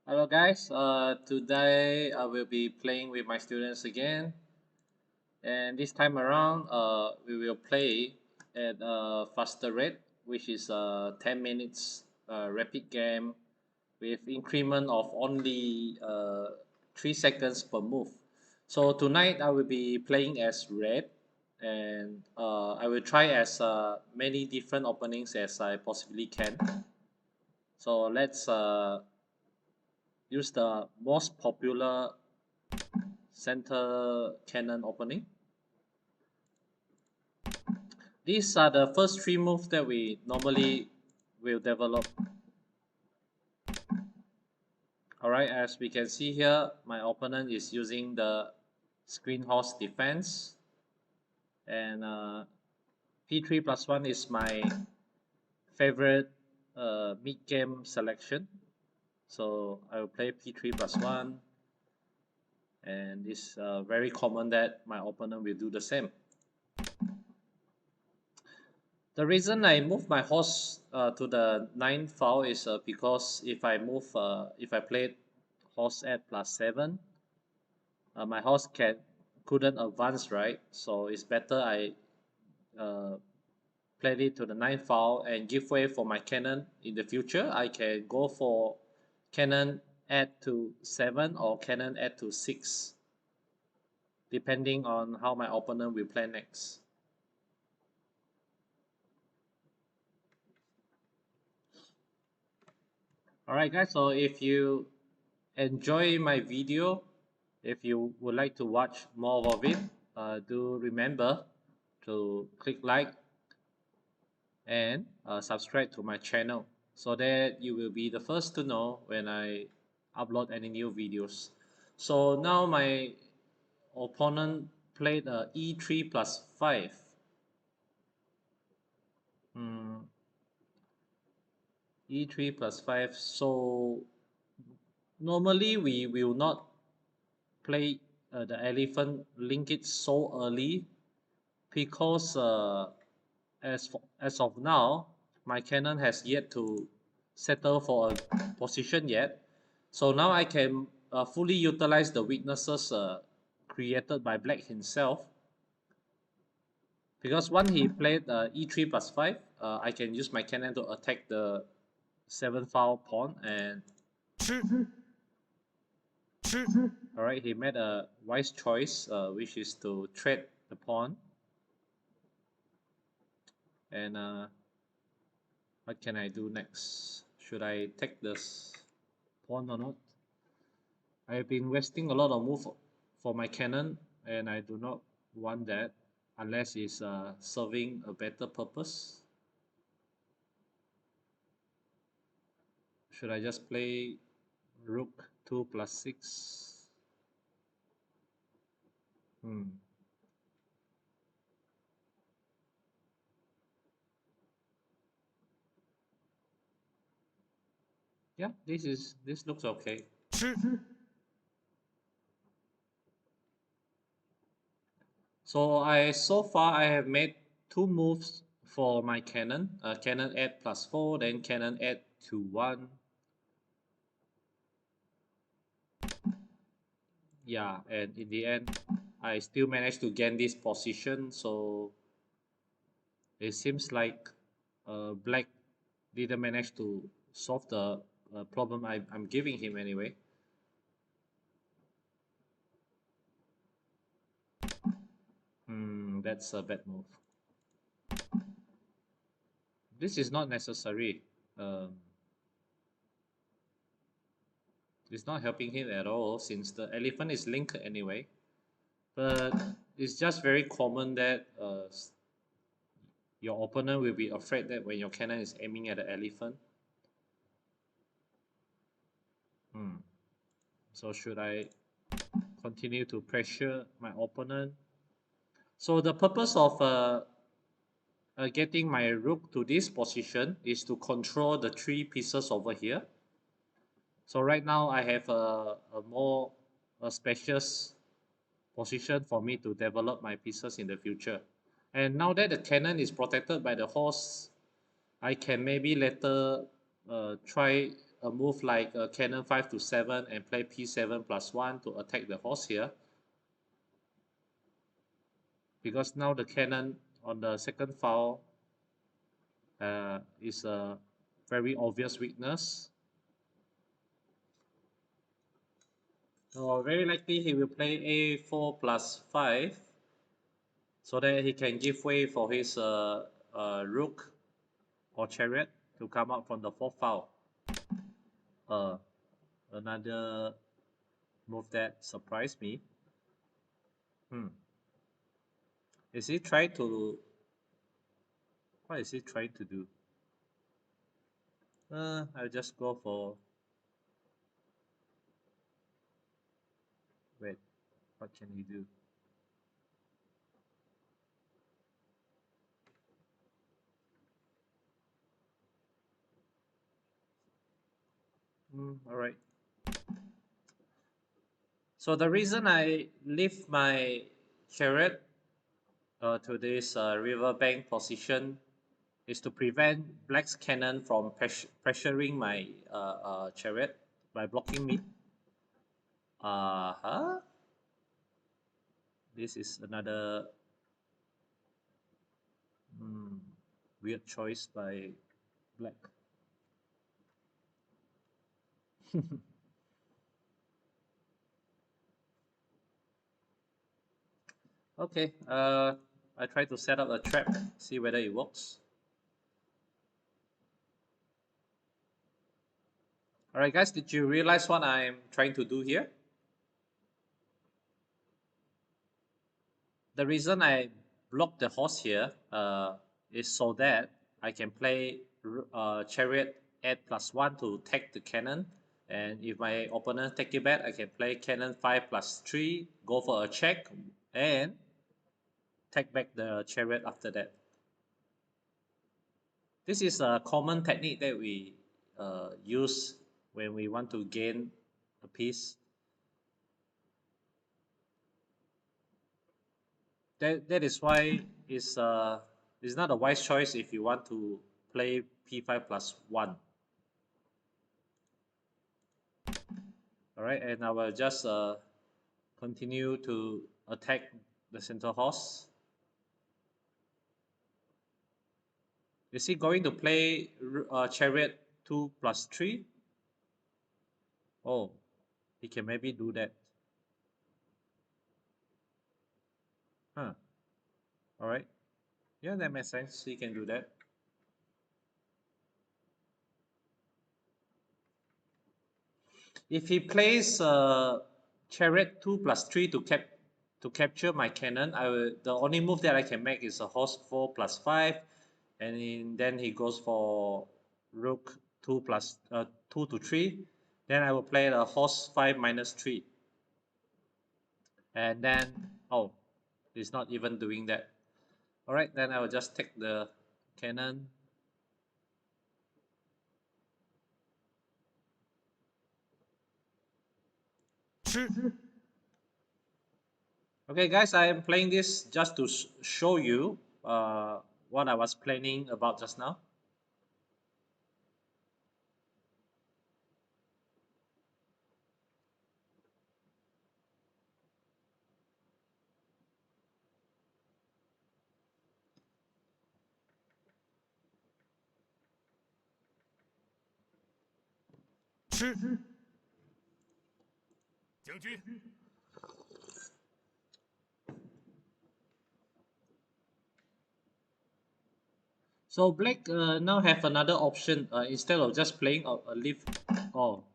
Hello guys, today I will be playing with my students again, and this time around we will play at a faster rate, which is a 10 minutes rapid game with increment of only 3 seconds per move. So tonight I will be playing as red, and I will try as many different openings as I possibly can. So let's use the most popular center cannon opening. These are the first 3 moves that we normally will develop. Alright, as we can see here, my opponent is using the screen horse defense, and p3 plus 1 is my favorite mid-game selection. So I will play p3 plus 1, and it's very common that my opponent will do the same. The reason I move my horse to the 9th file is because if I played horse at +7, my horse couldn't advance, right? So it's better I played it to the 9th file and give way for my cannon in the future. I can go for cannon add to 7 or cannon add to 6, depending on how my opponent will play next. Alright guys, so if you enjoy my video, if you would like to watch more of it, do remember to click like and subscribe to my channel so that you will be the first to know when I upload any new videos. So now my opponent played e3 plus 5. E3 plus 5. So normally we will not play the elephant link it so early because as of now my cannon has yet to settle for a position yet. So now I can fully utilize the weaknesses created by black himself, because once he played e3 plus 5, I can use my cannon to attack the 7th file pawn. And alright, he made a wise choice, which is to trade the pawn. And what can I do next? Should I take this pawn or not? I have been wasting a lot of move for my cannon, and I do not want that unless it's serving a better purpose. Should I just play rook 2 plus 6? Yeah, this looks okay. So far I have made 2 moves for my cannon. Cannon add +4, then cannon add to 1. Yeah, and in the end I still managed to gain this position. So it seems like black didn't manage to solve the problem I'm giving him anyway. That's a bad move. This is not necessary. It's not helping him at all since the elephant is linked anyway. But it's just very common that your opponent will be afraid that when your cannon is aiming at the elephant. So should I continue to pressure my opponent? So the purpose of getting my rook to this position is to control the 3 pieces over here. So right now I have a more spacious position for me to develop my pieces in the future. And now that the cannon is protected by the horse, I can maybe later try a move like cannon 5 to 7 and play p7 plus 1 to attack the horse here. Because now the cannon on the second file is a very obvious weakness. So very likely he will play a4 plus 5 so that he can give way for his rook or chariot to come out from the fourth file. Another move that surprised me. Is he trying to... What is he trying to do? I'll just go for... Wait, what can he do? Alright. So the reason I leave my chariot to this riverbank position is to prevent black's cannon from pressuring my chariot by blocking me. This is another weird choice by black. Okay, I try to set up a trap, see whether it works. Alright guys, did you realize what I'm trying to do here? The reason I block the horse here is so that I can play chariot at +1 to take the cannon, and if my opponent take it back, I can play cannon 5 plus 3, go for a check, and take back the chariot after that. This is a common technique that we use when we want to gain a piece. That is why it's not a wise choice if you want to play p5 plus 1. Alright, and I will just continue to attack the center horse. Is he going to play chariot 2 plus 3? Oh, he can maybe do that. Alright. Yeah, that makes sense. He can do that. If he plays chariot 2 plus 3 to capture my cannon, the only move that I can make is a horse 4 plus 5, and then he goes for rook 2 plus 2 to 3. Then I will play the horse 5 minus 3. And then, oh, he's not even doing that. Alright, then I will just take the cannon. Okay guys, I am playing this just to show you what I was planning about just now. So black now have another option. Instead of just playing a leaf,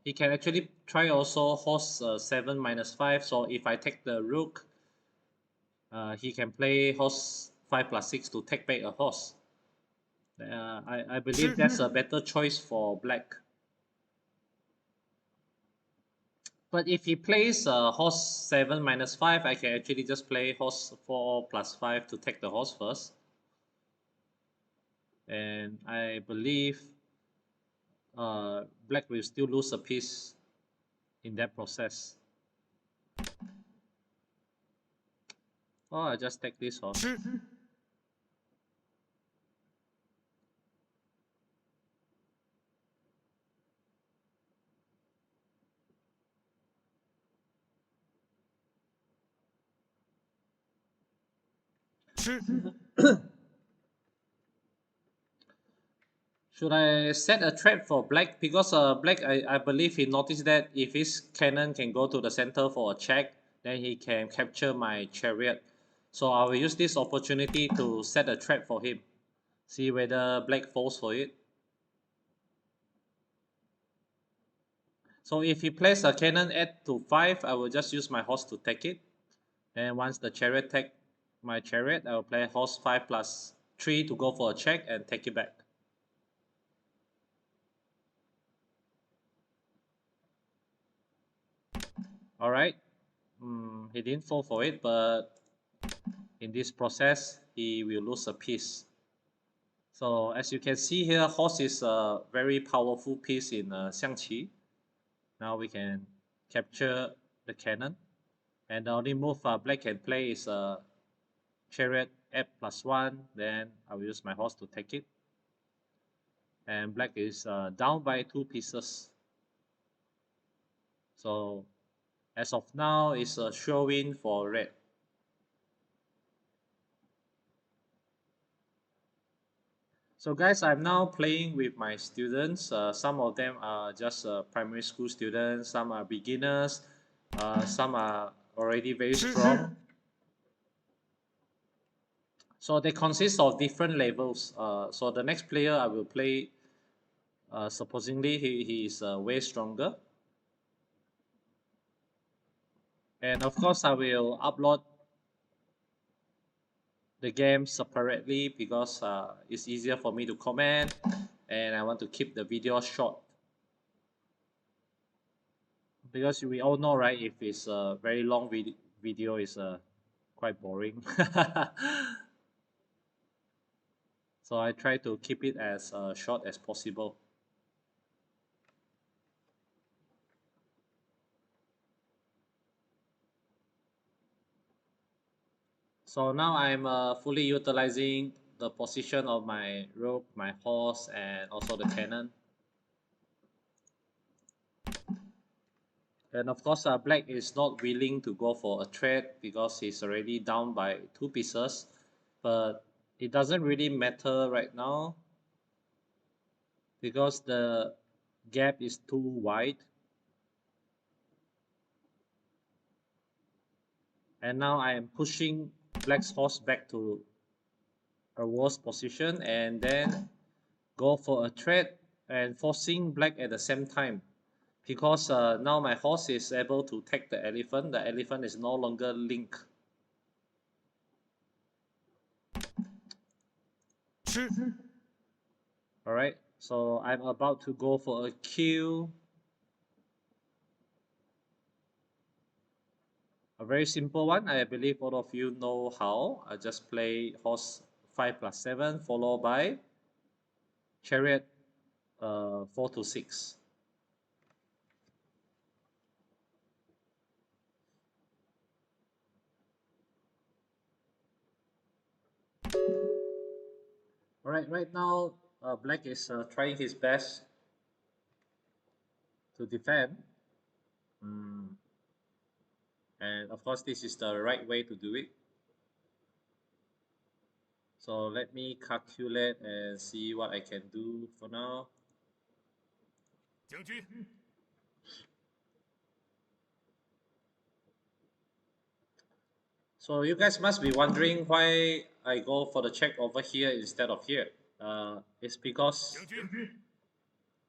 he can actually try also horse 7 minus 5. So if I take the rook, he can play horse 5 plus 6 to take back a horse. I believe that's a better choice for black. But if he plays horse 7 minus 5, I can actually just play horse 4 plus 5 to take the horse first. And I believe black will still lose a piece in that process. Oh, I just take this horse. Should I set a trap for black? Because black, I believe he noticed that if his cannon can go to the center for a check, then he can capture my chariot. So I will use this opportunity to set a trap for him. See whether black falls for it. So if he plays a cannon at to 5, I will just use my horse to take it. And once the chariot take my chariot, I will play horse 5 plus 3 to go for a check and take it back. Alright, he didn't fall for it, but in this process, he will lose a piece. So as you can see here, horse is a very powerful piece in XiangQi. Now we can capture the cannon. And the only move black can play is chariot f plus 1. Then I will use my horse to take it. And black is down by 2 pieces. So as of now, it's a sure win for red. So guys, I'm now playing with my students. Some of them are just primary school students, some are beginners, some are already very strong. So they consist of different levels. So the next player I will play, supposingly he is way stronger. And of course I will upload the game separately because it's easier for me to comment and I want to keep the video short. Because we all know, right, if it's a very long video is quite boring. So I try to keep it as short as possible. So now I'm fully utilizing the position of my rook, my horse, and also the cannon. And of course, black is not willing to go for a trade because he's already down by 2 pieces. But it doesn't really matter right now because the gap is too wide. And now I am pushing black's horse back to a worse position and then go for a trade and forcing black at the same time. Because now my horse is able to take the elephant is no longer linked. Alright, so I'm about to go for a kill. A very simple one, I believe all of you know how. I just play horse 5 plus 7 followed by chariot 4 to 6. Alright, right now black is trying his best to defend. And of course this is the right way to do it. So let me calculate and see what I can do for now. So you guys must be wondering why I go for the check over here instead of here. It's because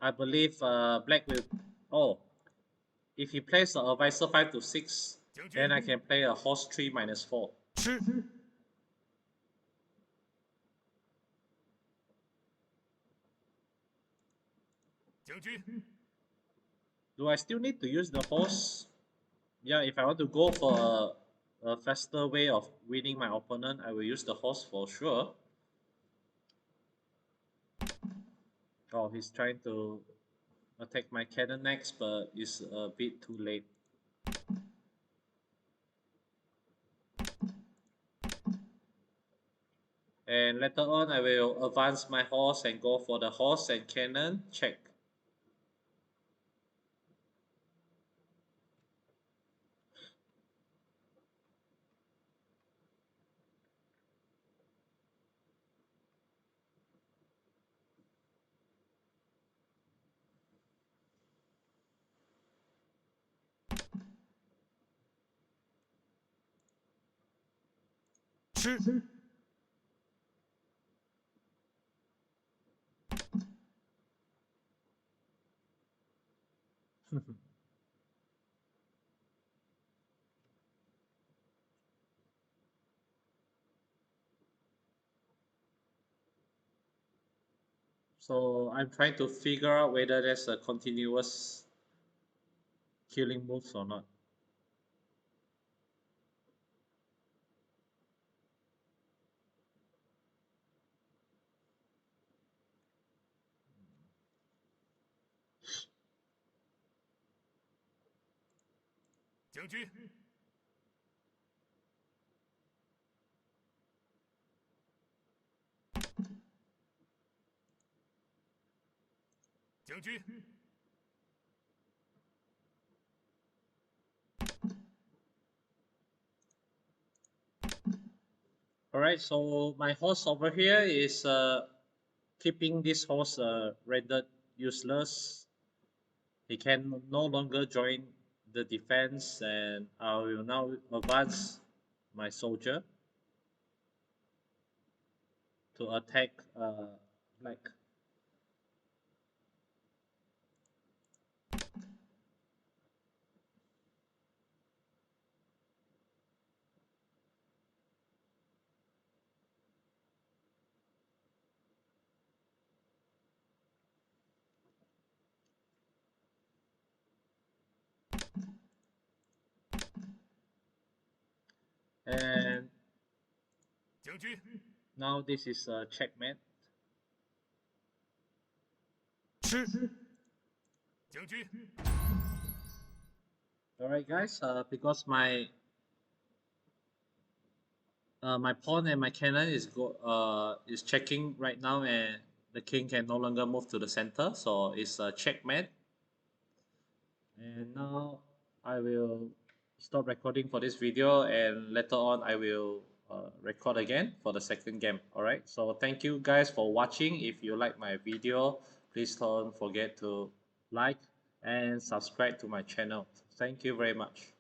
I believe black will... Oh, if he plays the advisor 5 to 6, then I can play a horse 3 minus 4. Do I still need to use the horse? Yeah, if I want to go for a faster way of winning my opponent, I will use the horse for sure. Oh, he's trying to attack my cannon next, but it's a bit too late. And later on, I will advance my horse and go for the horse and cannon check. So I'm trying to figure out whether there's a continuous killing moves or not. Alright, so my horse over here is keeping this horse rendered useless. He can no longer join the defense, and I will now advance my soldier to attack black. And now this is a checkmate. Alright guys, because my pawn and my cannon is checking right now, and the king can no longer move to the center, so it's a checkmate. And now I will stop recording for this video, and later on I will record again for the second game. Alright, so thank you guys for watching. If you like my video, please don't forget to like and subscribe to my channel. Thank you very much.